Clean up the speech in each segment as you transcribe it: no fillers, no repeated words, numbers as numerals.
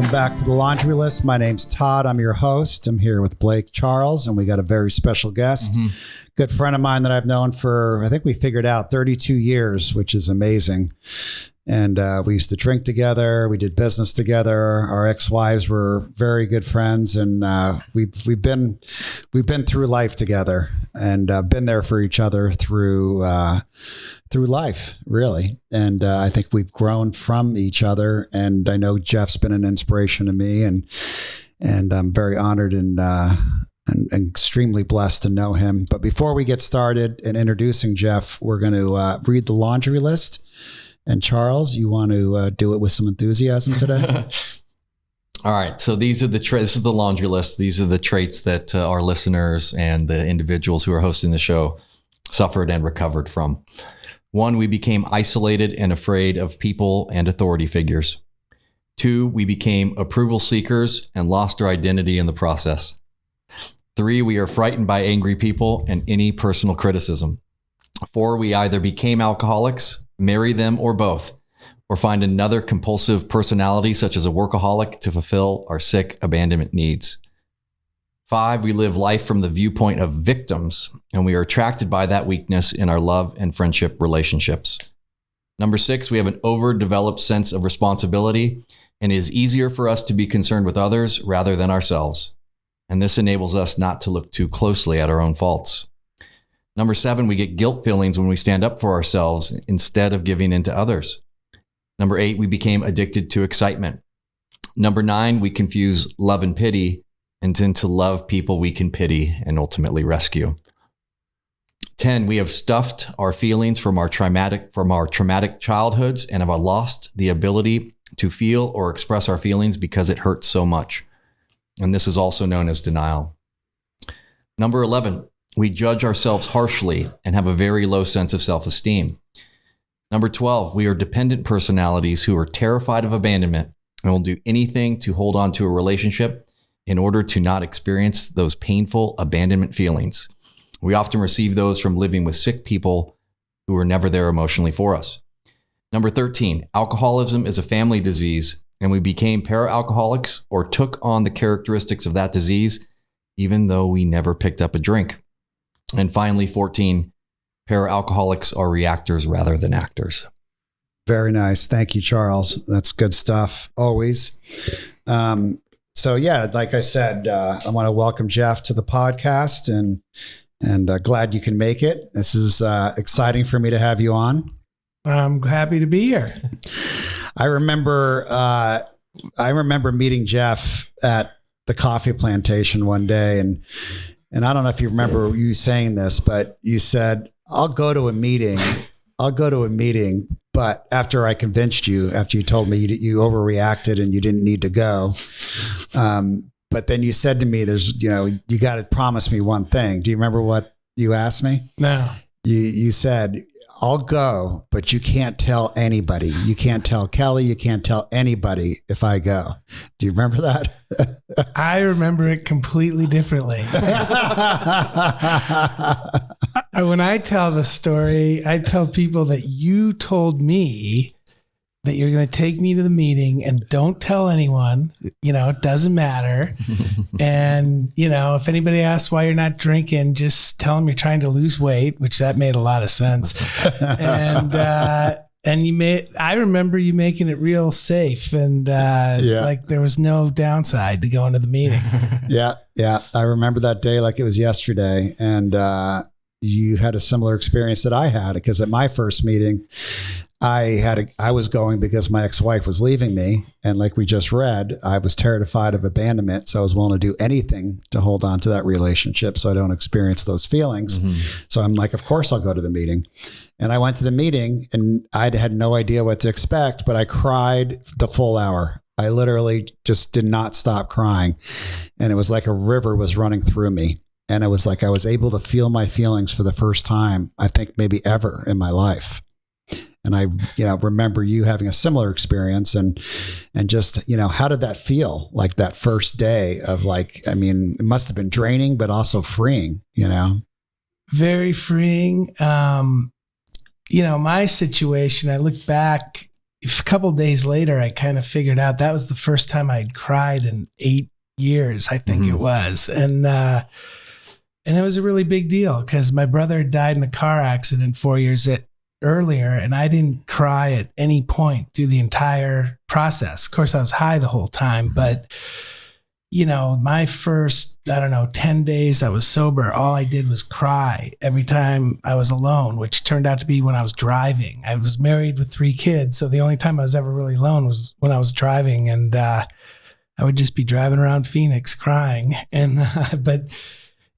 Welcome back to the Laundry List. My name's Todd. I'm your host. I'm here with Blake Charles, and we got a very special guest. Good friend of mine that I've known for, I think we figured out 32 years, which is amazing. And we used to drink together. We did business together. Our ex-wives were very good friends, and we've been through life together, and been there for each other through life, really. And I think we've grown from each other. And I know Jeff's been an inspiration to me, and I'm very honored and extremely blessed to know him. But before we get started in introducing Jeff, we're going to read the laundry list. And Charles, you want to do it with some enthusiasm today? All right. So these are the this is the laundry list. These are the traits that our listeners and the individuals who are hosting the show suffered and recovered from. 1, we became isolated and afraid of people and authority figures. 2, we became approval seekers and lost our identity in the process. 3, we are frightened by angry people and any personal criticism. 4, we either became alcoholics, marry them, or both, or find another compulsive personality such as a workaholic to fulfill our sick abandonment needs. 5, we live life from the viewpoint of victims, and we are attracted by that weakness in our love and friendship relationships. 6, we have an overdeveloped sense of responsibility, and it is easier for us to be concerned with others rather than ourselves. And this enables us not to look too closely at our own faults. 7, we get guilt feelings when we stand up for ourselves instead of giving in to others. 8, we became addicted to excitement. 9, we confuse love and pity and tend to love people we can pity and ultimately rescue. 10, we have stuffed our feelings from our traumatic childhoods and have lost the ability to feel or express our feelings because it hurts so much. And this is also known as denial. 11, we judge ourselves harshly and have a very low sense of self-esteem. 12, we are dependent personalities who are terrified of abandonment and will do anything to hold on to a relationship in order to not experience those painful abandonment feelings. We often receive those from living with sick people who were never there emotionally for us. 13, alcoholism is a family disease, and we became para-alcoholics or took on the characteristics of that disease, even though we never picked up a drink. And finally, 14, para-alcoholics are reactors rather than actors. Very nice. Thank you, Charles. That's good stuff, always. So yeah, like I said, I want to welcome Jeff to the podcast, and glad you can make it. This is exciting for me to have you on. I'm happy to be here. I remember meeting Jeff at the coffee plantation one day, and I don't know if you remember you saying this, but you said, I'll go to a meeting, but after I convinced you, after you told me you overreacted and you didn't need to go. But then you said to me, you got to promise me one thing. Do you remember what you asked me? No. You said, I'll go, but you can't tell anybody. You can't tell Kelly. You can't tell anybody if I go. Do you remember that? I remember it completely differently. When I tell the story, I tell people that you told me that you're going to take me to the meeting and don't tell anyone, it doesn't matter. And, if anybody asks why you're not drinking, just tell them you're trying to lose weight, which that made a lot of sense. And I remember you making it real safe and like there was no downside to going to the meeting. Yeah. I remember that day like it was yesterday. And you had a similar experience that I had, because at my first meeting, I was going because my ex-wife was leaving me. And like we just read, I was terrified of abandonment. So I was willing to do anything to hold on to that relationship so I don't experience those feelings. Mm-hmm. So I'm like, of course I'll go to the meeting. And I went to the meeting and I had no idea what to expect, but I cried the full hour. I literally just did not stop crying. And it was like a river was running through me. And it was like I was able to feel my feelings for the first time, I think maybe ever in my life. And I, remember you having a similar experience and just, how did that feel? Like that first day of it must have been draining, but also freeing, Very freeing. My situation, I look back a couple of days later, I kind of figured out that was the first time I'd cried in 8 years, I think it was. And it was a really big deal because my brother died in a car accident 4 years earlier, and I didn't cry at any point through the entire process. Of course, I was high the whole time, but my first, 10 days I was sober, all I did was cry every time I was alone, which turned out to be when I was driving. I was married with 3 kids, so the only time I was ever really alone was when I was driving, and I would just be driving around Phoenix crying. And but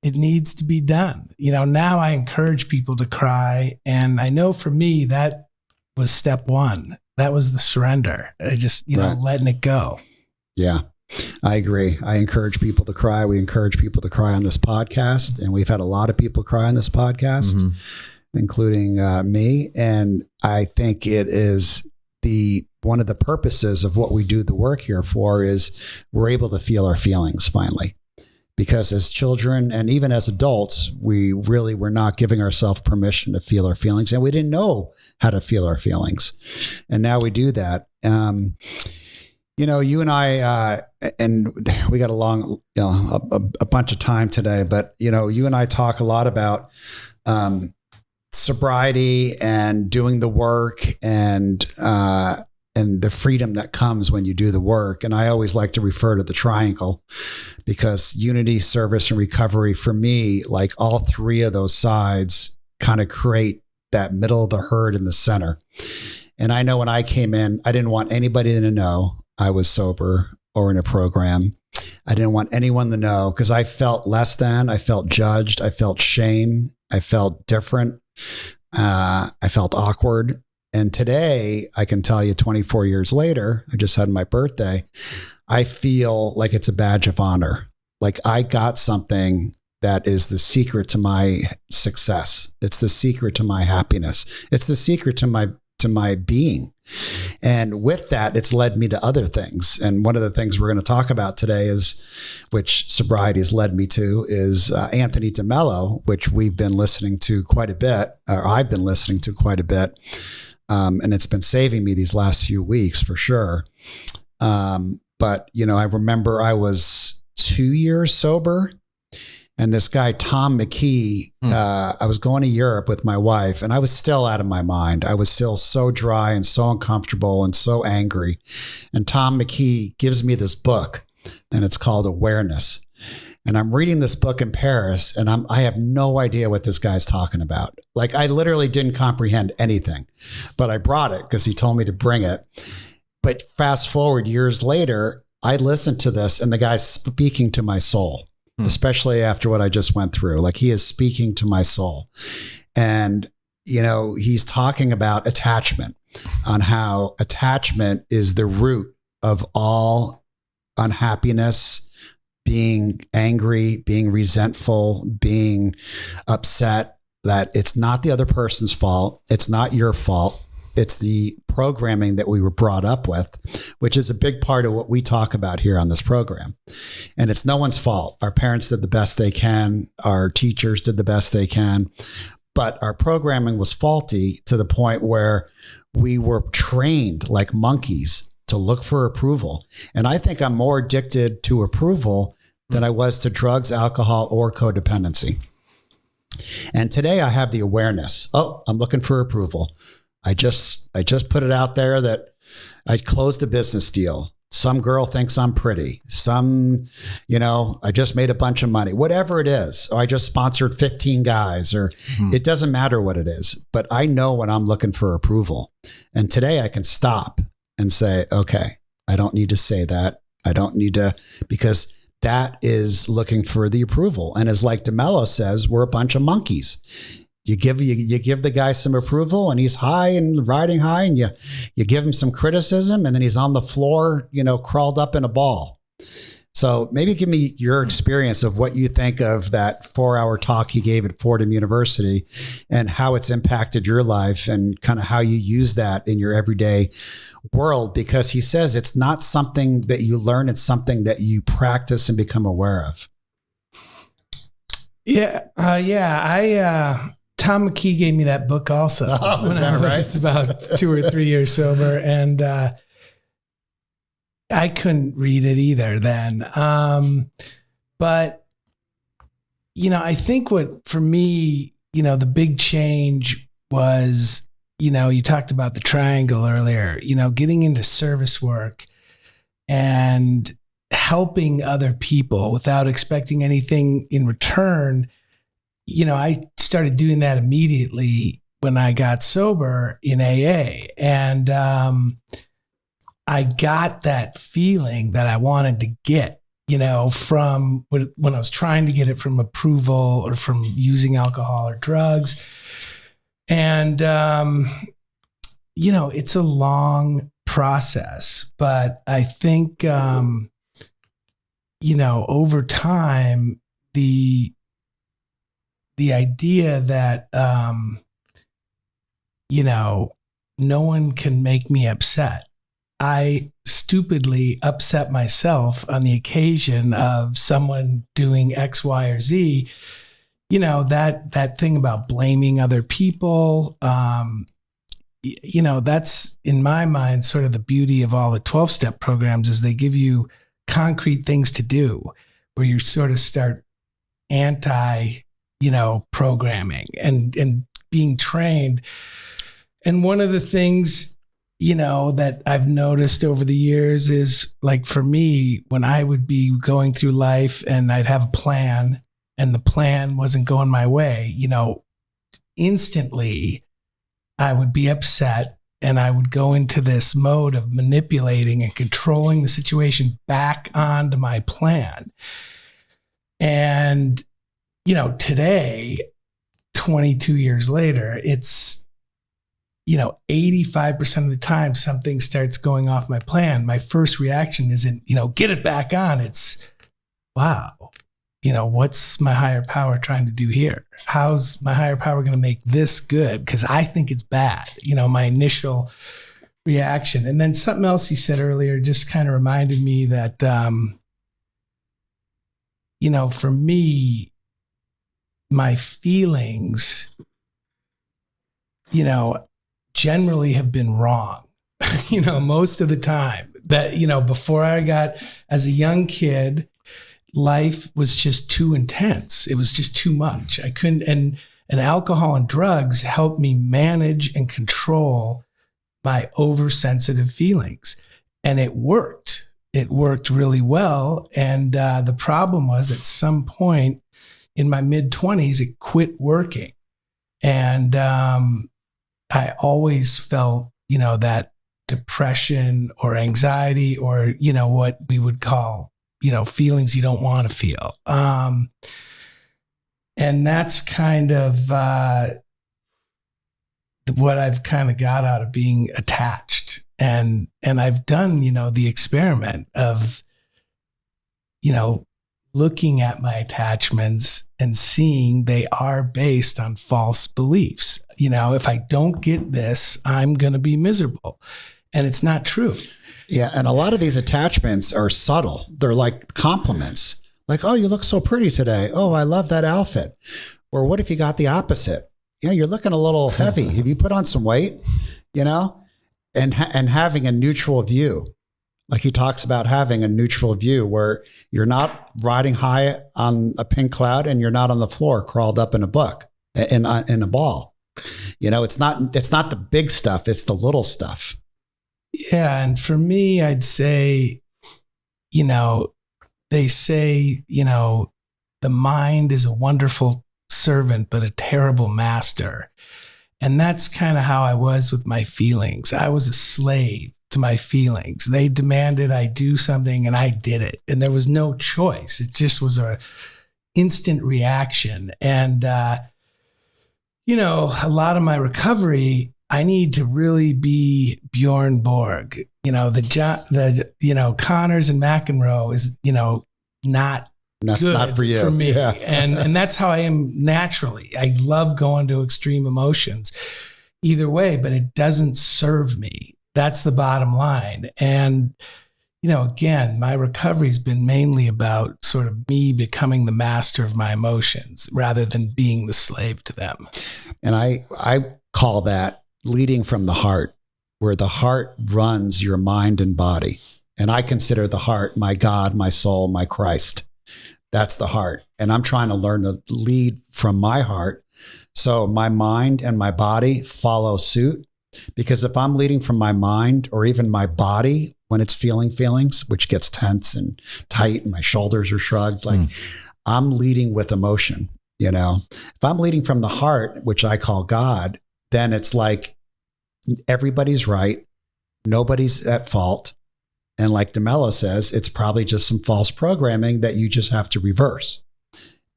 it needs to be done. Now I encourage people to cry, and I know for me that was step one. That was the surrender. I just Right. letting it go. Yeah. I agree. I encourage people to cry. We encourage people to cry on this podcast. And we've had a lot of people cry on this podcast, including me. And I think it is one of the purposes of what we do the work here for is we're able to feel our feelings finally. Because as children and even as adults, we really were not giving ourselves permission to feel our feelings. And we didn't know how to feel our feelings. And now we do that. You and I, and we got along, a bunch of time today, but, you and I talk a lot about sobriety and doing the work and the freedom that comes when you do the work. And I always like to refer to the triangle because unity, service, and recovery for me, like all 3 of those sides kind of create that middle of the herd in the center. And I know when I came in, I didn't want anybody to know I was sober or in a program. I didn't want anyone to know because I felt less than, I felt judged, I felt shame, I felt different, I felt awkward. And today, I can tell you 24 years later, I just had my birthday, I feel like it's a badge of honor. Like I got something that is the secret to my success. It's the secret to my happiness. It's the secret to my being. And with that, it's led me to other things. And one of the things we're going to talk about today which sobriety has led me to, is Anthony DeMello, which we've been listening to quite a bit, or I've been listening to quite a bit. And it's been saving me these last few weeks for sure. But, I remember I was 2 years sober. And this guy, Tom McKee, I was going to Europe with my wife and I was still out of my mind. I was still so dry and so uncomfortable and so angry. And Tom McKee gives me this book and it's called Awareness. And I'm reading this book in Paris and I have no idea what this guy's talking about. Like I literally didn't comprehend anything, but I brought it because he told me to bring it. But fast forward years later, I listened to this and the guy's speaking to my soul. Especially after what I just went through. Like he is speaking to my soul. And, he's talking about attachment, on how attachment is the root of all unhappiness, being angry, being resentful, being upset, that it's not the other person's fault. It's not your fault. It's the programming that we were brought up with, which is a big part of what we talk about here on this program. And it's no one's fault. Our parents did the best they can. Our teachers did the best they can. But our programming was faulty to the point where we were trained like monkeys to look for approval. And I think I'm more addicted to approval than I was to drugs, alcohol, or codependency. And today I have the awareness. Oh, I'm looking for approval. I just put it out there that I closed a business deal. Some girl thinks I'm pretty. I just made a bunch of money, whatever it is. Or I just sponsored 15 guys it doesn't matter what it is, but I know when I'm looking for approval. And today I can stop and say, okay, I don't need to say that. I don't need to, because that is looking for the approval. And as like DeMello says, we're a bunch of monkeys. You give the guy some approval and he's high and riding high, and you give him some criticism and then he's on the floor, crawled up in a ball. So maybe give me your experience of what you think of that 4-hour talk you gave at Fordham University and how it's impacted your life and kind of how you use that in your everyday world, because he says it's not something that you learn, it's something that you practice and become aware of. Yeah. I Tom McKee gave me that book also when I was about 2 or 3 years sober. And I couldn't read it either then. But, I think for me, the big change was, you talked about the triangle earlier, getting into service work and helping other people without expecting anything in return. I started doing that immediately when I got sober in AA. And I got that feeling that I wanted to get, from when I was trying to get it from approval or from using alcohol or drugs. And, it's a long process, but I think, over time, the idea that, no one can make me upset. I stupidly upset myself on the occasion of someone doing X, Y, or Z. That thing about blaming other people, that's in my mind sort of the beauty of all the 12-step programs is they give you concrete things to do where you sort of start programming and being trained. And one of the things, that I've noticed over the years is, like, for me, when I would be going through life and I'd have a plan and the plan wasn't going my way, instantly I would be upset and I would go into this mode of manipulating and controlling the situation back onto my plan. And, today, 22 years later, it's, 85% of the time something starts going off my plan. My first reaction isn't, get it back on. It's, wow, what's my higher power trying to do here? How's my higher power going to make this good? Because I think it's bad, my initial reaction. And then something else you said earlier just kind of reminded me that, for me, my feelings, generally have been wrong, most of the time. That, before I got, as a young kid, life was just too intense. It was just too much. I couldn't, and alcohol and drugs helped me manage and control my oversensitive feelings. And it worked. It worked really well. And the problem was, at some point in my mid-20s, it quit working. And I always felt, that depression or anxiety or, what we would call, feelings you don't want to feel. And that's kind of what I've kind of got out of being attached. And I've done, the experiment of, looking at my attachments and seeing they are based on false beliefs. If I don't get this, I'm going to be miserable. And it's not true. Yeah. And a lot of these attachments are subtle. They're like compliments. Like, oh, you look so pretty today. Oh, I love that outfit. Or what if you got the opposite? You're looking a little heavy. Have you put on some weight? And having a neutral view. Like he talks about having a neutral view where you're not riding high on a pink cloud and you're not on the floor crawled up in a book, in a ball. It's not the big stuff. It's the little stuff. Yeah. And for me, I'd say, they say, the mind is a wonderful servant, but a terrible master. And that's kind of how I was with my feelings. I was a slave to my feelings. They demanded I do something and I did it. And there was no choice. It just was a instant reaction. And, a lot of my recovery, I need to really be Bjorn Borg. The Connors and McEnroe is, that's good not for you. For me. Yeah. and that's how I am naturally. I love going to extreme emotions either way, but it doesn't serve me. That's the bottom line. And, again, my recovery's been mainly about sort of me becoming the master of my emotions rather than being the slave to them. And I call that leading from the heart, where the heart runs your mind and body. And I consider the heart my God, my soul, my Christ. That's the heart. And I'm trying to learn to lead from my heart, so my mind and my body follow suit. Because if I'm leading from my mind, or even my body when it's feeling feelings, which gets tense and tight and my shoulders are shrugged, like I'm leading with emotion. If I'm leading from the heart, which I call God, then it's like everybody's right. Nobody's at fault. And like DeMello says, it's probably just some false programming that you just have to reverse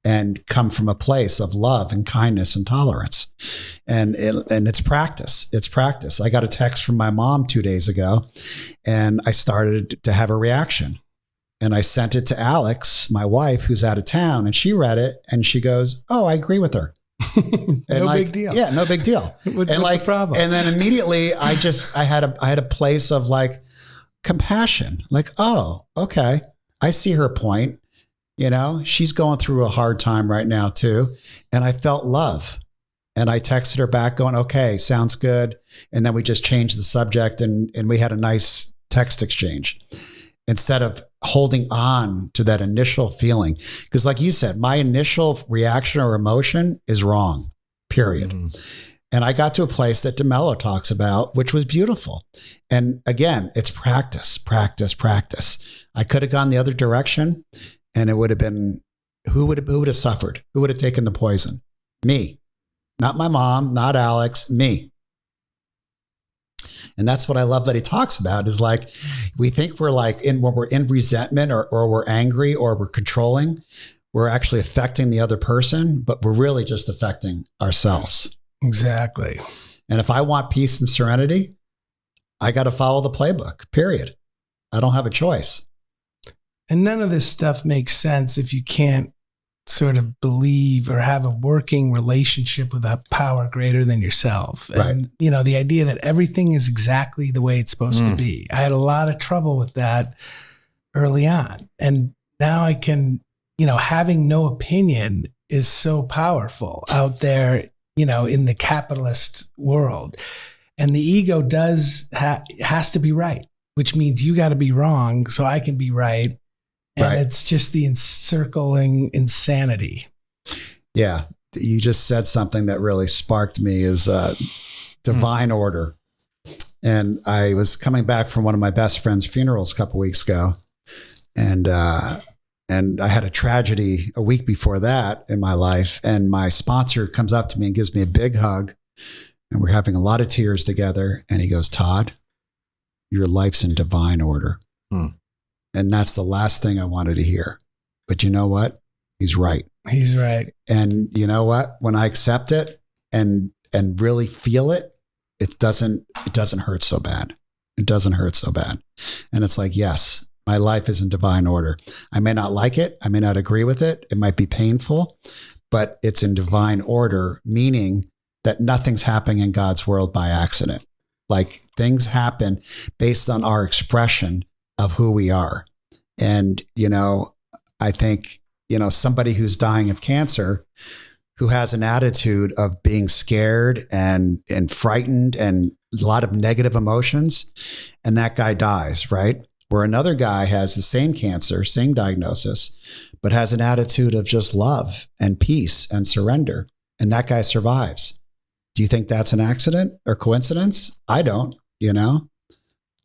and come from a place of love and kindness and tolerance. And it's practice. It's practice. I got a text from my mom 2 days ago, and I started to have a reaction. And I sent it to Alex, my wife, who's out of town, and she read it and she goes, "Oh, I agree with her." No big deal. Yeah, no big deal. What's the problem? And then immediately I had a place of like compassion, like, oh, okay, I see her point. She's going through a hard time right now too. And I felt love. And I texted her back going, okay, sounds good. And then we just changed the subject and we had a nice text exchange instead of holding on to that initial feeling. Because like you said, my initial reaction or emotion is wrong, period. Mm-hmm. And I got to a place that DeMello talks about, which was beautiful. And again, it's practice, practice, practice. I could have gone the other direction, and it would have been, who would have suffered? Who would have taken the poison? Me. Not my mom, not Alex, me. And that's what I love that he talks about, is like, we think we're like when we're in resentment or we're angry or we're controlling, we're actually affecting the other person, but we're really just affecting ourselves. Exactly. And if I want peace and serenity, I got to follow the playbook, period. I don't have a choice. And none of this stuff makes sense if you can't sort of believe or have a working relationship with a power greater than yourself. Right. And, the idea that everything is exactly the way it's supposed to be. I had a lot of trouble with that early on. And now I can, having no opinion is so powerful out there, in the capitalist world. And the ego has to be right, which means you got to be wrong so I can be right. And right. It's just the encircling insanity. Yeah. You just said something that really sparked me, is divine order. And I was coming back from one of my best friend's funerals a couple of weeks ago. And I had a tragedy a week before that in my life. And my sponsor comes up to me and gives me a big hug. And we're having a lot of tears together. And he goes, "Todd, your life's in divine order." And that's the last thing I wanted to hear. But you know what? He's right. He's right. And you know what? When I accept it and really feel it, it doesn't hurt so bad. It doesn't hurt so bad. And it's like, yes, my life is in divine order. I may not like it. I may not agree with it. It might be painful, but it's in divine order, meaning that nothing's happening in God's world by accident. Like, things happen based on our expression of who we are. And, I think, somebody who's dying of cancer, who has an attitude of being scared and frightened and a lot of negative emotions, and that guy dies, right? Where another guy has the same cancer, same diagnosis, but has an attitude of just love and peace and surrender, and that guy survives. Do you think that's an accident or coincidence? I don't,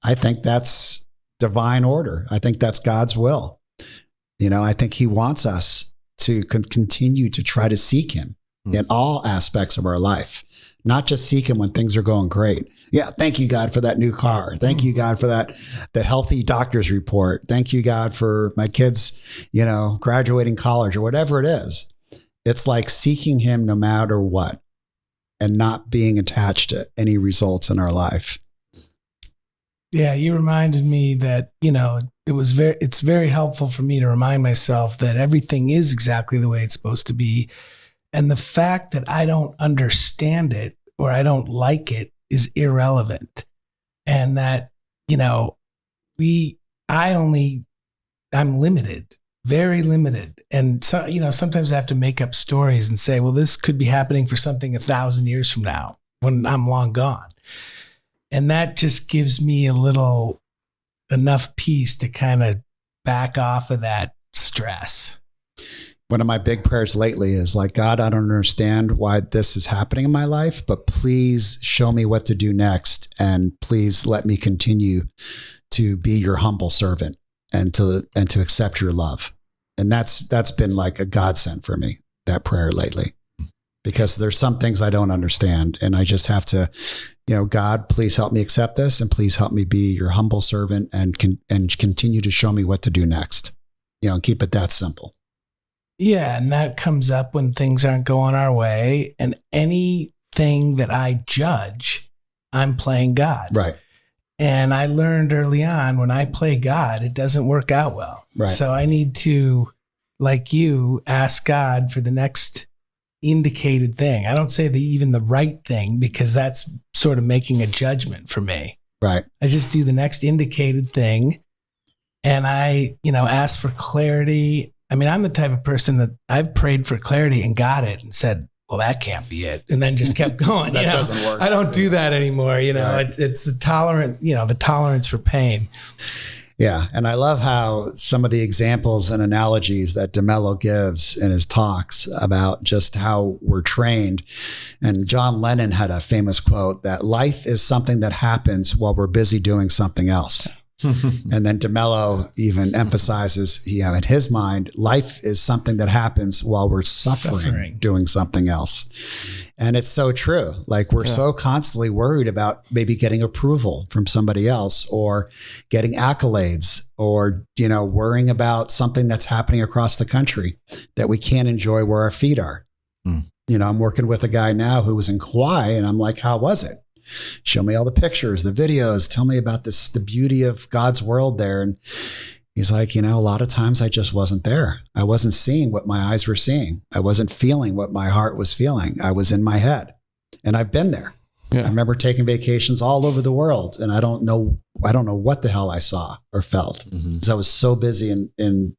I think that's divine order. I think that's God's will. I think he wants us to continue to try to seek him in all aspects of our life, not just seek him when things are going great. Yeah. Thank you, God, for that new car. Thank you, God, for that healthy doctor's report. Thank you, God, for my kids, graduating college or whatever it is. It's like seeking him no matter what, and not being attached to any results in our life. Yeah, you reminded me that, it's very helpful for me to remind myself that everything is exactly the way it's supposed to be. And the fact that I don't understand it or I don't like it is irrelevant. And that, we I'm limited, very limited. And so, sometimes I have to make up stories and say, well, this could be happening for something 1,000 years from now when I'm long gone. And that just gives me enough peace to kind of back off of that stress. One of my big prayers lately is like, God, I don't understand why this is happening in my life, but please show me what to do next. And please let me continue to be your humble servant and to accept your love. And that's been like a godsend for me, that prayer lately, because there's some things I don't understand. And I just have to, God, please help me accept this, and please help me be your humble servant and continue to show me what to do next, and keep it that simple. Yeah. And that comes up when things aren't going our way, and anything that I judge, I'm playing God. Right. And I learned early on, when I play God, it doesn't work out well. Right. So I need to, like you, ask God for the next indicated thing. I don't say even the right thing, because that's sort of making a judgment for me. Right. I just do the next indicated thing. And I, ask for clarity. I mean, I'm the type of person that I've prayed for clarity and got it and said, well, that can't be it. And then just kept going. That doesn't work. I don't do that anymore. Right. It's the tolerance for pain. Yeah. And I love how some of the examples and analogies that DeMello gives in his talks about just how we're trained. And John Lennon had a famous quote that life is something that happens while we're busy doing something else. And then DeMello even emphasizes, in his mind, life is something that happens while we're suffering. Doing something else. And it's so true. Like we're so constantly worried about maybe getting approval from somebody else, or getting accolades, or, worrying about something that's happening across the country that we can't enjoy where our feet are. I'm working with a guy now who was in Kauai, and I'm like, how was it? Show me all the pictures, the videos, tell me about the beauty of God's world there. And he's like, a lot of times I just wasn't there. I wasn't seeing what my eyes were seeing. I wasn't feeling what my heart was feeling. I was in my head, and I've been there. Yeah. I remember taking vacations all over the world, and I don't know what the hell I saw or felt, because I was so busy in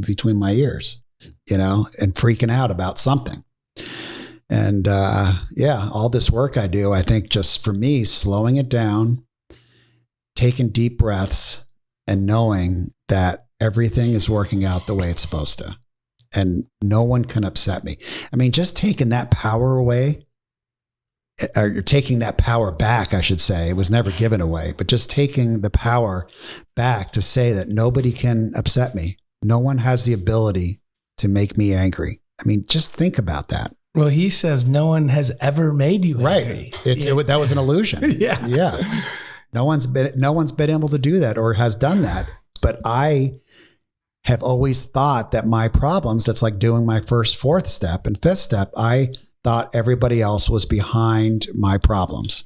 between my ears, and freaking out about something. And all this work I do, I think just for me, slowing it down, taking deep breaths, and knowing that everything is working out the way it's supposed to, and no one can upset me. I mean, just taking that power away, or taking that power back, I should say. It was never given away, but just taking the power back to say that nobody can upset me. No one has the ability to make me angry. I mean, just think about that. Well, he says no one has ever made you angry. Right. That was an illusion. Yeah. No one's been able to do that or has done that. But I have always thought that my problems, that's like doing my first, fourth step and fifth step, I thought everybody else was behind my problems.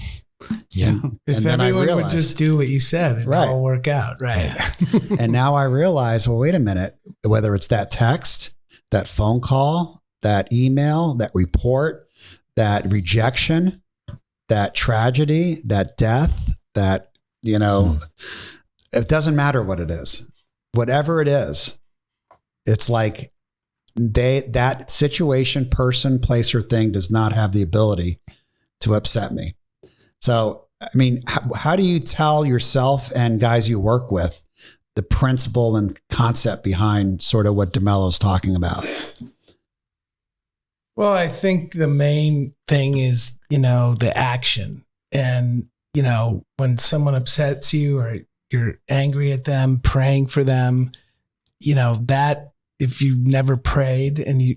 Yeah. If everyone would just do what you said, it'd all work out. Right. Yeah. And now I realize, well, wait a minute, whether it's that text, that phone call, that email, that report, that rejection, that tragedy, that death, that, it doesn't matter what it is. Whatever it is, it's like that situation, person, place, or thing does not have the ability to upset me. So, I mean, how do you tell yourself and guys you work with the principle and concept behind sort of what DeMello's talking about? Well, I think the main thing is, the action. And, when someone upsets you or you're angry at them, praying for them, that if you've never prayed and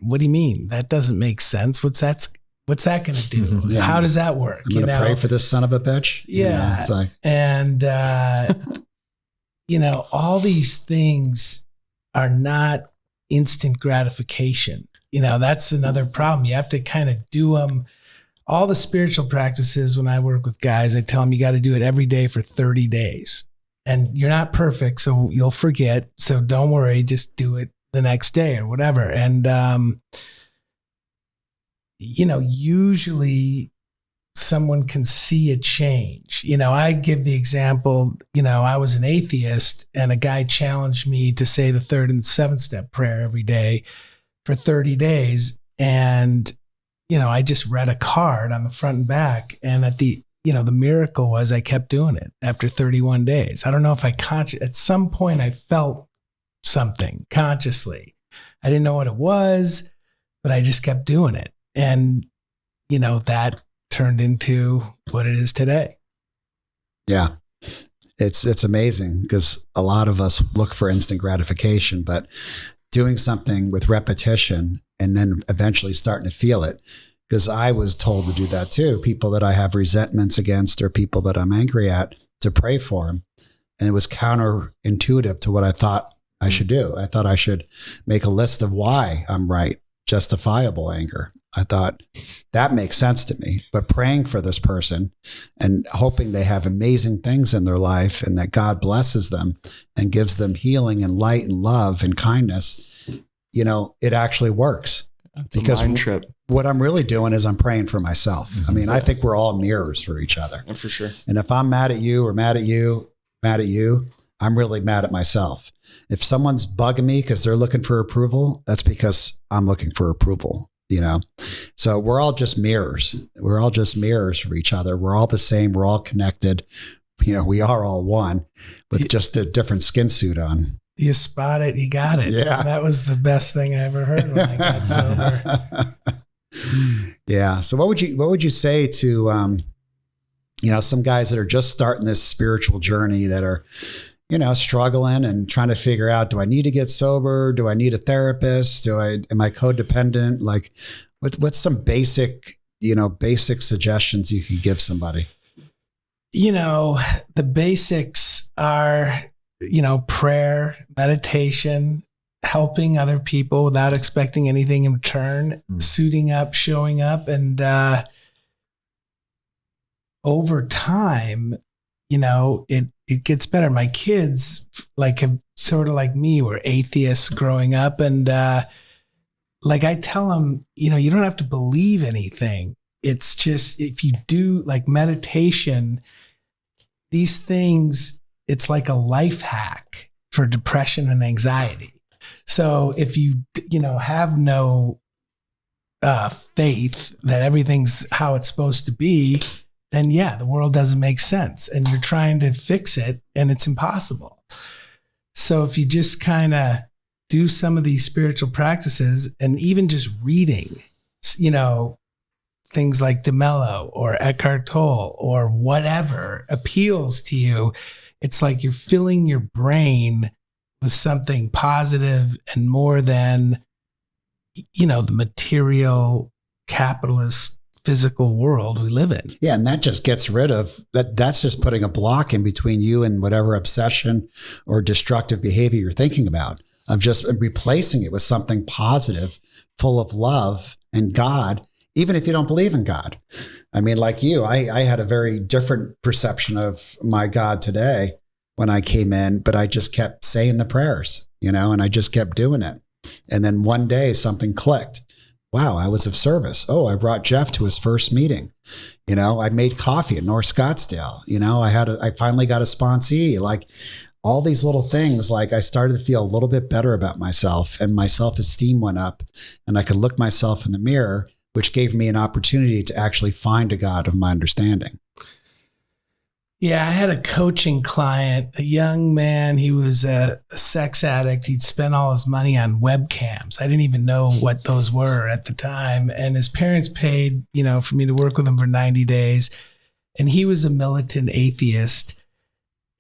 what do you mean? That doesn't make sense. What's that going to do? Yeah. How does that work? I'm going to pray for this son of a bitch. Yeah. It's like, and, all these things are not instant gratification. That's another problem. You have to kind of do them. All the spiritual practices, when I work with guys, I tell them you got to do it every day for 30 days. And you're not perfect, so you'll forget. So don't worry, just do it the next day or whatever. And, usually someone can see a change. I give the example, I was an atheist and a guy challenged me to say the 3rd and 7th step prayer every day for 30 days. And, I just read a card on the front and back. And at the miracle was I kept doing it after 31 days. I don't know if at some point I felt something consciously. I didn't know what it was, but I just kept doing it. And, that turned into what it is today. Yeah. It's amazing because a lot of us look for instant gratification, but doing something with repetition and then eventually starting to feel it. Because I was told to do that too. People that I have resentments against or people that I'm angry at, to pray for them. And it was counterintuitive to what I thought I should do. I thought I should make a list of why I'm right, justifiable anger. I thought that makes sense to me, but praying for this person and hoping they have amazing things in their life and that God blesses them and gives them healing and light and love and kindness, it actually works. That's because a mind trip. What I'm really doing is I'm praying for myself. I mean, I think we're all mirrors for each other. Yeah, for sure. And if I'm mad at you or mad at you, I'm really mad at myself. If someone's bugging me because they're looking for approval, that's because I'm looking for approval. So we're all just mirrors. We're all just mirrors for each other. We're all the same. We're all connected. We are all one with just a different skin suit on. You spot it. You got it. Yeah. That was the best thing I ever heard when I got sober. Yeah. So what would you say to, some guys that are just starting this spiritual journey that are, struggling and trying to figure out, do I need to get sober? Do I need a therapist? Am I codependent? Like what's some basic suggestions you could give somebody? The basics are, prayer, meditation, helping other people without expecting anything in return, suiting up, showing up. And, over time, it gets better. My kids have sort of like me were atheists growing up. And, I tell them, you don't have to believe anything. It's just, if you do like meditation, these things, it's like a life hack for depression and anxiety. So if you, have no faith that everything's how it's supposed to be, then the world doesn't make sense and you're trying to fix it and it's impossible. So if you just kind of do some of these spiritual practices and even just reading, things like DeMello or Eckhart Tolle or whatever appeals to you, it's like you're filling your brain with something positive and more than, the material capitalist physical world we live in. Yeah. And that just gets rid of that. That's just putting a block in between you and whatever obsession or destructive behavior you're thinking about, of just replacing it with something positive, full of love and God, even if you don't believe in God. I mean, like you, I had a very different perception of my God today when I came in, but I just kept saying the prayers, and I just kept doing it. And then one day something clicked. Wow, I was of service. Oh, I brought Jeff to his first meeting. I made coffee in North Scottsdale. I finally got a sponsee. Like all these little things, like I started to feel a little bit better about myself and my self-esteem went up and I could look myself in the mirror, which gave me an opportunity to actually find a God of my understanding. Yeah, I had a coaching client, a young man. He was a sex addict. He'd spent all his money on webcams. I didn't even know what those were at the time. And his parents paid, for me to work with him for 90 days. And he was a militant atheist.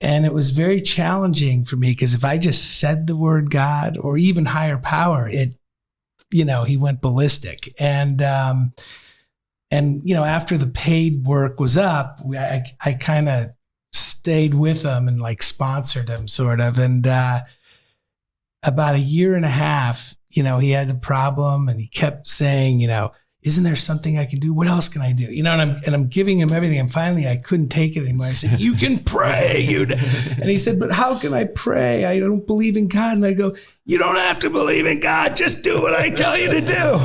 And it was very challenging for me because if I just said the word God or even higher power, he went ballistic. And after the paid work was up, I kind of stayed with him and like sponsored him sort of. And about a year and a half, he had a problem and he kept saying, isn't there something I can do? What else can I do? And I'm giving him everything. And finally I couldn't take it anymore. I said, you can pray. And he said, but how can I pray? I don't believe in God. And I go, you don't have to believe in God. Just do what I tell you to do.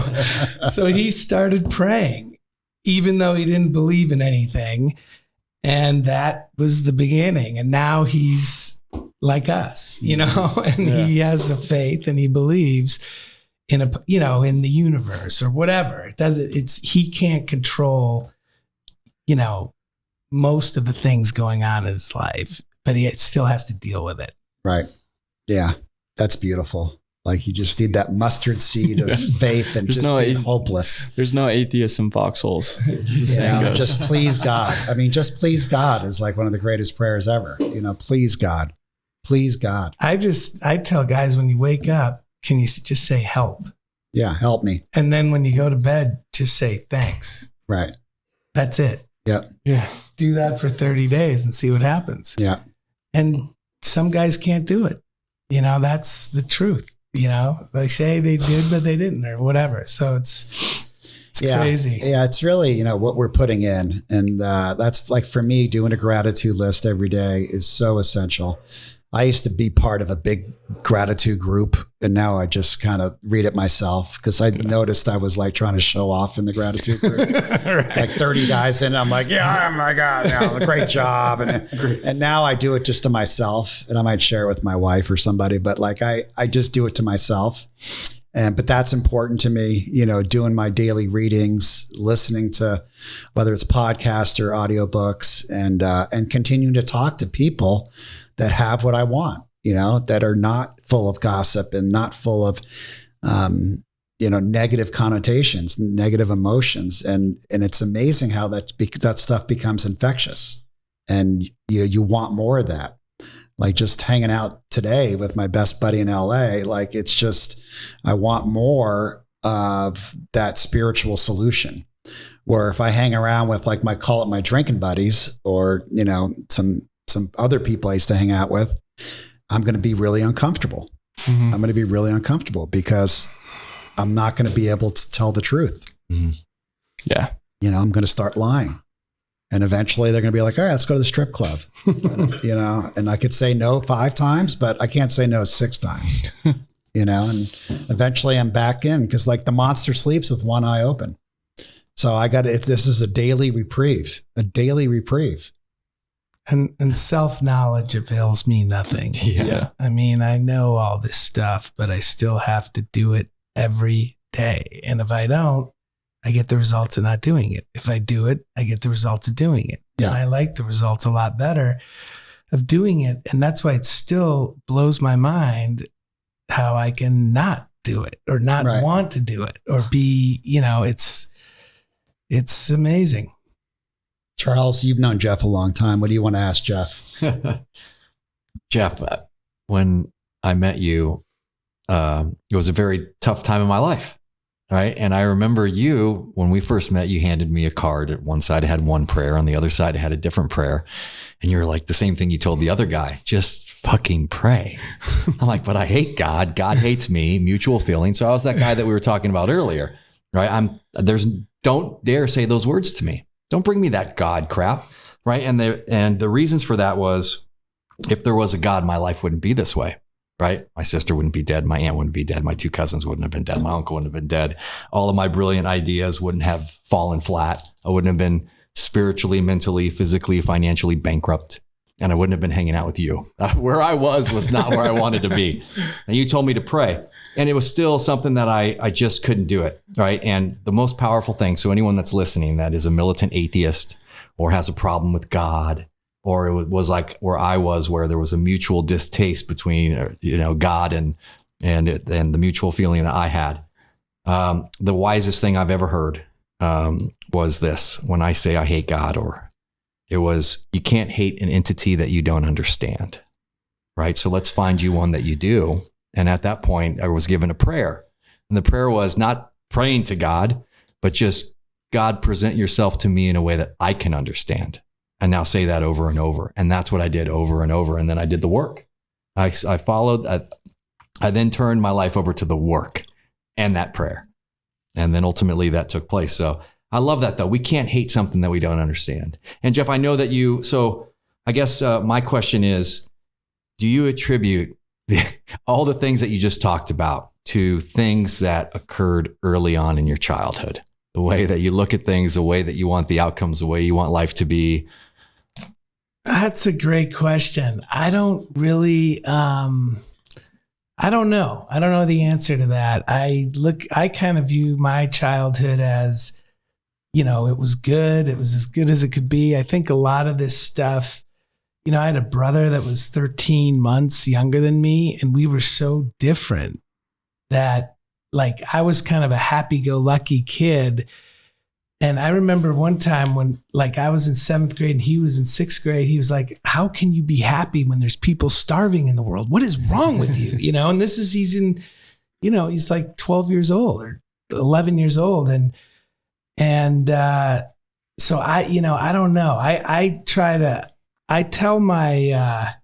So he started praying. even though he didn't believe in anything. And that was the beginning. And now he's like us, and he has a faith and he believes in in the universe or whatever. He can't control, most of the things going on in his life, but he still has to deal with it. Right. Yeah. That's beautiful. Like you just need that mustard seed of faith and just being hopeless. There's no atheists in foxholes. As the saying goes. Just please God. I mean, just please God is like one of the greatest prayers ever. Please God. Please God. I tell guys when you wake up, can you just say help? Yeah. Help me. And then when you go to bed, just say thanks. Right. That's it. Yep. Yeah. Do that for 30 days and see what happens. Yeah. And some guys can't do it. That's the truth. They say they did, but they didn't or whatever. So it's crazy. Yeah. It's really, what we're putting in. And that's like for me, doing a gratitude list every day is so essential. I used to be part of a big gratitude group, and now I just kind of read it myself because I noticed I was like trying to show off in the gratitude group. Right. Like 30 guys in, I'm like, yeah, oh my God, great job. And now I do it just to myself, and I might share it with my wife or somebody, but like I just do it to myself. But that's important to me, doing my daily readings, listening to whether it's podcasts or audiobooks, and continuing to talk to people that have what I want, that are not full of gossip and not full of, negative connotations, negative emotions. And it's amazing how that stuff becomes infectious, and you want more of that. Like just hanging out today with my best buddy in LA, like it's just, I want more of that spiritual solution. Where if I hang around with call it my drinking buddies or, some other people I used to hang out with, I'm going to be really uncomfortable. Mm-hmm. I'm going to be really uncomfortable because I'm not going to be able to tell the truth. Mm-hmm. Yeah. I'm going to start lying. And eventually they're going to be like, all right, let's go to the strip club. And I could say no 5 times, but I can't say no 6 times, and eventually I'm back in because the monster sleeps with one eye open. So this is a daily reprieve. And self-knowledge avails me nothing. Yeah. I mean, I know all this stuff, but I still have to do it every day. And if I don't, I get the results of not doing it. If I do it, I get the results of doing it. Yeah. And I like the results a lot better of doing it. And that's why it still blows my mind how I can not do it or not want to do it or be, it's amazing. Charles, you've known Jeff a long time. What do you want to ask Jeff? Jeff, when I met you, it was a very tough time in my life. Right. And I remember when we first met, you handed me a card. At one side, it had one prayer. On the other side, it had a different prayer. And you were like, the same thing you told the other guy, just fucking pray. I'm like, but I hate God. God hates me, mutual feeling. So I was that guy that we were talking about earlier. Right. Don't dare say those words to me. Don't bring me that God crap. Right. And the reasons for that was, if there was a God, my life wouldn't be this way. Right. My sister wouldn't be dead. My aunt wouldn't be dead. My 2 cousins wouldn't have been dead. My uncle wouldn't have been dead. All of my brilliant ideas wouldn't have fallen flat. I wouldn't have been spiritually, mentally, physically, financially bankrupt. And I wouldn't have been hanging out with you. Where I was not where I wanted to be. And you told me to pray. And it was still something that I just couldn't do it. Right. And the most powerful thing, so anyone that's listening that is a militant atheist or has a problem with God, or it was like where I was, where there was a mutual distaste between, God and the mutual feeling that I had. The wisest thing I've ever heard was this: when I say I hate God, it was, you can't hate an entity that you don't understand. Right. So let's find you one that you do. And at that point, I was given a prayer, and the prayer was not praying to God, but just, God, present yourself to me in a way that I can understand. And now say that over and over. And that's what I did over and over. And then I did the work. I followed. I then turned my life over to the work and that prayer. And then ultimately that took place. So I love that, though. We can't hate something that we don't understand. And Jeff, I know that so I guess my question is, do you attribute all the things that you just talked about to things that occurred early on in your childhood? the way that you look at things, the way that you want the outcomes, the way you want life to be? That's a great question. I don't really, I don't know. I don't know the answer to that. I kind of view my childhood as, it was good. It was as good as it could be. I think a lot of this stuff, I had a brother that was 13 months younger than me, and we were so different that I was kind of a happy-go-lucky kid. And I remember one time when I was in 7th grade and he was in 6th grade, he was like, how can you be happy when there's people starving in the world? What is wrong with you? And this is, he's like 12 years old or 11 years old. So I don't know. I tell my,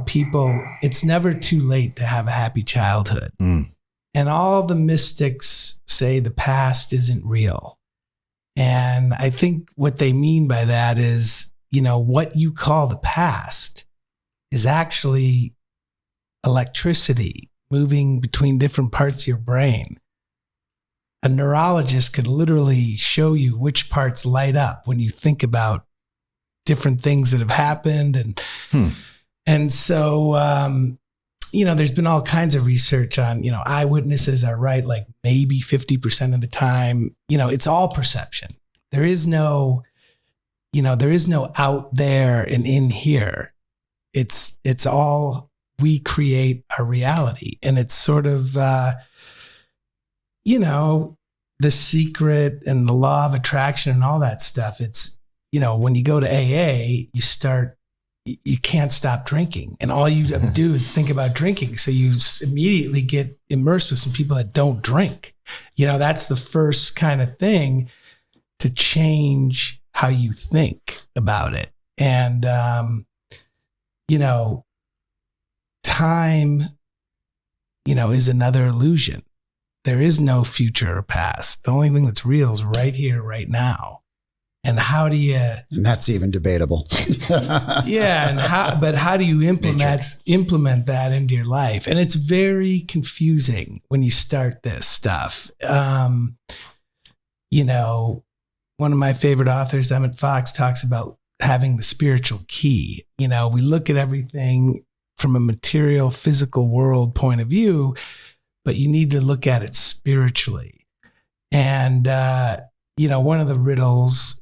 people, it's never too late to have a happy childhood. And all the mystics say the past isn't real. And I think what they mean by that is, what you call the past is actually electricity moving between different parts of your brain. A neurologist could literally show you which parts light up when you think about different things that have happened. And so, there's been all kinds of research on, eyewitnesses are right, maybe 50% of the time. It's all perception. There is no out there and in here. It's all, we create our reality. And it's sort of, the secret and the law of attraction and all that stuff. It's, when you go to AA, you can't stop drinking. And all you have to do is think about drinking. So you immediately get immersed with some people that don't drink. That's the first kind of thing to change how you think about it. And, time, is another illusion. There is no future or past. The only thing that's real is right here, right now. And how do you? And that's even debatable. Yeah, and how do you implement that into your life? And it's very confusing when you start this stuff. One of my favorite authors, Emmett Fox, talks about having the spiritual key. We look at everything from a material, physical world point of view, but you need to look at it spiritually. And one of the riddles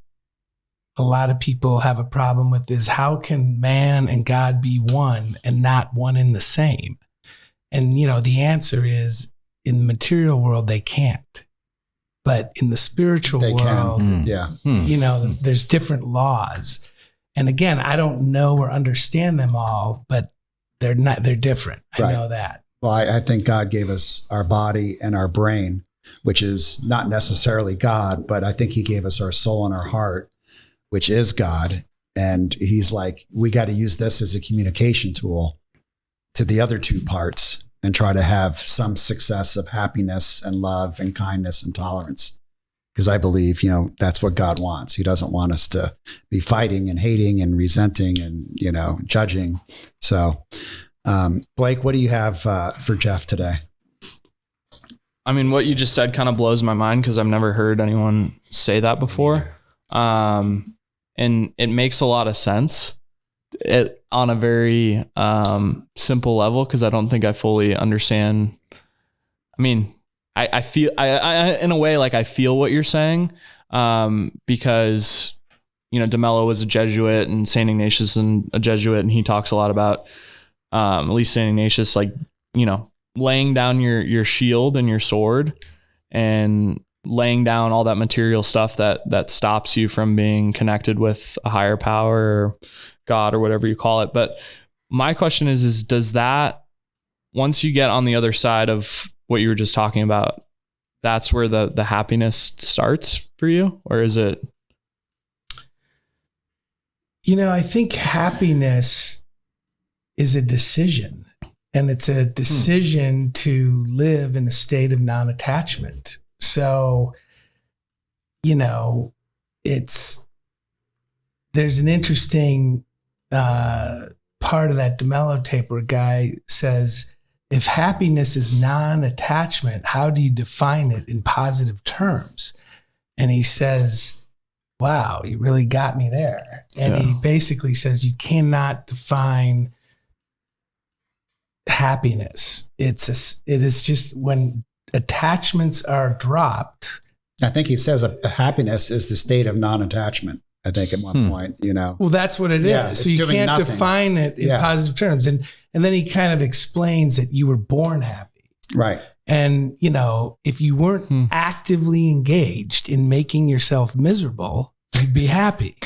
a lot of people have a problem with is, how can man and God be one and not one in the same? And, the answer is, in the material world, they can't. But in the spiritual world, there's different laws. And again, I don't know or understand them all, but they're different. I know that. Well, I think God gave us our body and our brain, which is not necessarily God, but I think he gave us our soul and our heart, which is God. And he's like, we got to use this as a communication tool to the other two parts and try to have some success of happiness and love and kindness and tolerance. Because I believe, that's what God wants. He doesn't want us to be fighting and hating and resenting and, judging. So, Blake, what do you have for Jeff today? I mean, what you just said kind of blows my mind because I've never heard anyone say that before. And it makes a lot of sense on a very simple level, because I don't think I fully understand. I mean, I feel, I in a way, I feel what you're saying, because, DeMello was a Jesuit and St. Ignatius and a Jesuit, and he talks a lot about, at least St. Ignatius, laying down your shield and your sword and laying down all that material stuff that stops you from being connected with a higher power or God or whatever you call it. But my question is does that, once you get on the other side of what you were just talking about, that's where the happiness starts for you? Or is it? I think happiness is a decision, and it's a decision to live in a state of non-attachment. So, there's an interesting part of that DeMello tape where a guy says, if happiness is non-attachment, how do you define it in positive terms? And he says, wow, you really got me there. And he basically says you cannot define happiness. It is just when attachments are dropped. I think he says happiness is the state of non-attachment. I think at one point, Well, that's what it is. So you can't define it in positive terms. And then he kind of explains that you were born happy. Right. And, if you weren't actively engaged in making yourself miserable, you'd be happy.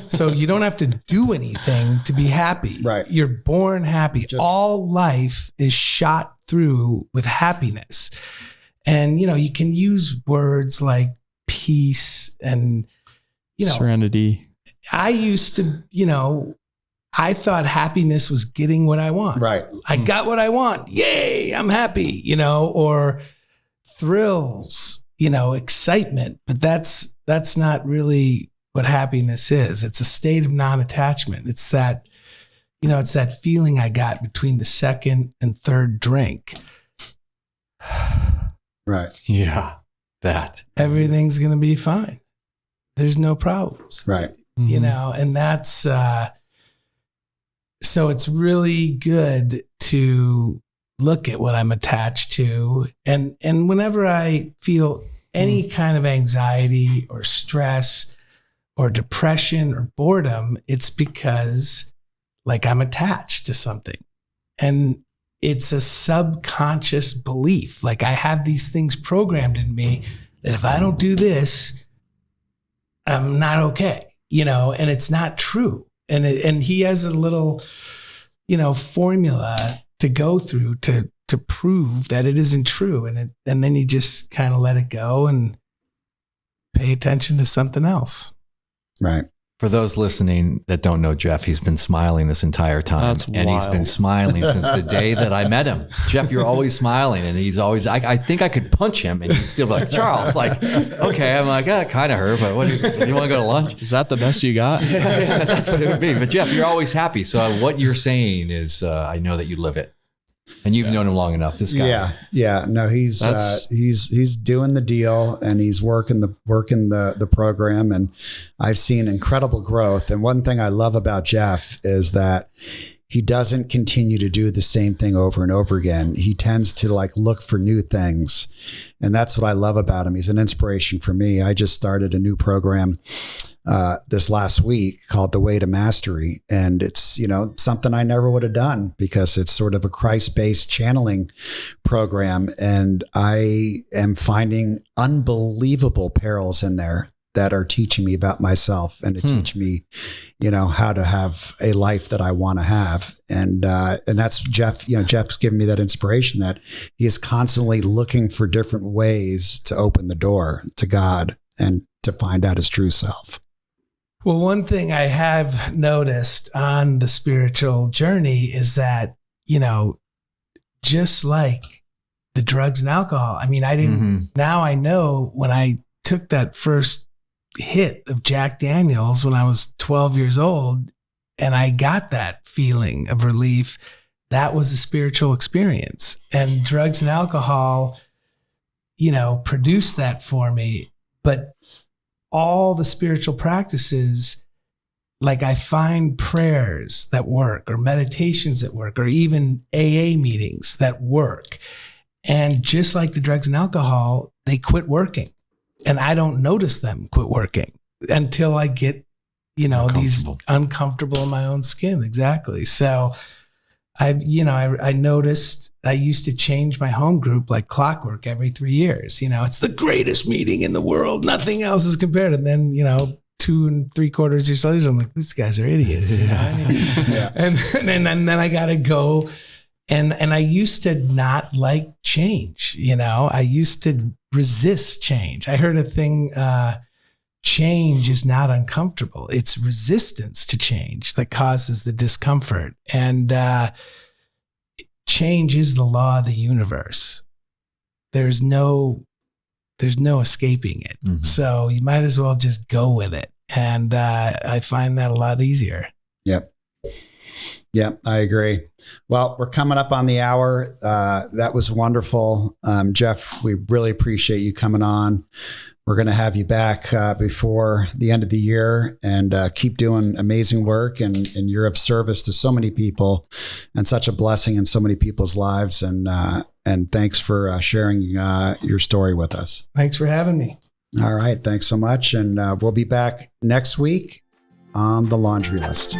So you don't have to do anything to be happy. Right. You're born happy. All life is shot through with happiness. And, you can use words like peace and, serenity. I used to, I thought happiness was getting what I want. Right. I got what I want. Yay, I'm happy, or thrills, excitement. But that's not really what happiness is. It's a state of non-attachment. It's that, it's that feeling I got between the second and third drink. Right. Yeah. That. Everything's going to be fine. There's no problems. Right. And that's, so it's really good to look at what I'm attached to. And whenever I feel any kind of anxiety or stress or depression or boredom, it's because I'm attached to something. And it's a subconscious belief. I have these things programmed in me that if I don't do this, I'm not okay, and it's not true. And he has a little, formula to go through to prove that it isn't true. And then you just kind of let it go and pay attention to something else. Right. For those listening that don't know Jeff, he's been smiling this entire time. That's and wild. He's been smiling since the day that I met him. Jeff, you're always smiling. And he's always, I think I could punch him and he'd still be like, Charles, okay. I'm like, kind of hurt, but do you want to go to lunch? Is that the best you got? Yeah, that's what it would be. But Jeff, you're always happy. So what you're saying is, I know that you live it. And you've known him long enough. This guy. Yeah. No, he's doing the deal and he's working the program, and I've seen incredible growth. And one thing I love about Jeff is that he doesn't continue to do the same thing over and over again. He tends to look for new things. And that's what I love about him. He's an inspiration for me. I just started a new program this last week called The Way to Mastery. And it's, something I never would have done because it's sort of a Christ-based channeling program. And I am finding unbelievable perils in there that are teaching me about myself and to teach me, how to have a life that I want to have. And that's Jeff, Jeff's given me that inspiration that he is constantly looking for different ways to open the door to God and to find out his true self. Well, one thing I have noticed on the spiritual journey is that, just like the drugs and alcohol, I didn't, now I know when I took that first hit of Jack Daniels when I was 12 years old and I got that feeling of relief, that was a spiritual experience. And drugs and alcohol, produced that for me. But all the spiritual practices, I find prayers that work or meditations that work or even AA meetings that work. And just like the drugs and alcohol, they quit working. And I don't notice them quit working until I get, these uncomfortable in my own skin. Exactly. So I noticed I used to change my home group like clockwork every 3 years. It's the greatest meeting in the world. Nothing else is compared. And then, 2 3/4 years later, I'm like, these guys are idiots. Yeah. And then I got to go. And I used to not like change. I used to resist change. I heard a thing, change is not uncomfortable. It's resistance to change that causes the discomfort. And change is the law of the universe. There's no escaping it. Mm-hmm. So you might as well just go with it. And I find that a lot easier. Yep. Yeah, I agree. Well, we're coming up on the hour. That was wonderful. Jeff, we really appreciate you coming on. We're going to have you back before the end of the year, and keep doing amazing work. And you're of service to so many people and such a blessing in so many people's lives. And thanks for sharing your story with us. Thanks for having me. All right. Thanks so much. And we'll be back next week on The Laundry List.